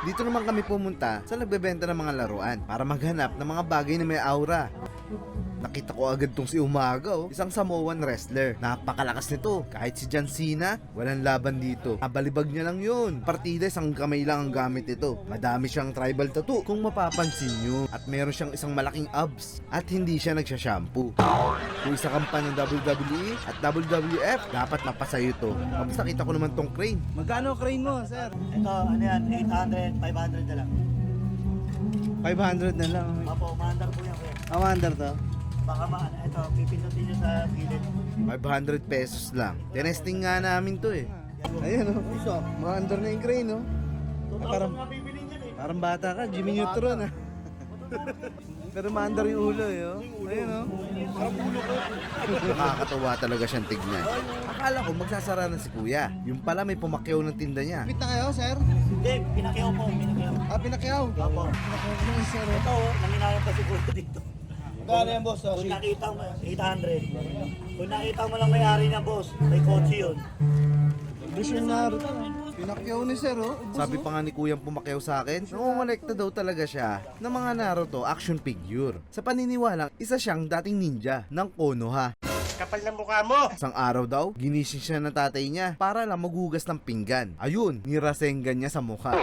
Dito naman kami pumunta sa nagbebenta ng mga laruan para maghanap ng mga bagay na may aura. Nakita ko agad tong si Umaga, isang Samoan wrestler. Napakalakas nito. Kahit si John Cena, walang laban dito. Nabalibag niya lang yun. Partida, isang kamay lang ang gamit ito. Madami siyang tribal tattoo kung mapapansin nyo. At meron siyang isang malaking abs. At hindi siya nagsha-shampoo. Kung isa kang fan ng WWE at WWF, dapat mapasayo to. Tapos nakita ko naman tong crane. Magkano crane mo, sir? Ito, ano yan, 800, 500 na lang. 500 na lang. Opo, maandar po yan, kuya. Commander to. Baka ito, pipindutin nyo sa gilid. 500 pesos lang. Tinesting nga namin to eh. Ayun o. Iso. Maandar na yung crane o. Parang, parang bata ka. Jimmy Neutron ah. Pero maandar yung ulo eh o. Ayun o. Parang ulo ko. Nakakatawa talaga siyang tignan. Akala ko magsasara na si kuya. Yung pala may pumakyaw ng tinda niya. Pit na kayo, sir? Hindi, pinakyaw po, pinakyaw. Ah, pinakyaw. Opo. Pinakyaw naman, sir. Ito, nanginayang pa siguro dito. Magkano yan, boss? Kung nakita mo, 800. Kung nakita mo lang may-ari niya, boss, may kotse yun. Boss yung Naruto. Pinakyaw ni sir o. Sabi pa nga ni kuyang pumakyaw sa akin, nangongolekta daw talaga siya ng mga Naruto action figure. Sa paniniwalang, isa siyang dating ninja ng Konoha. Kapal ng mukha mo! Isang araw daw, ginising siya ng tatay niya para lang maghugas ng pinggan. Ayun, nirasengan niya sa mukha.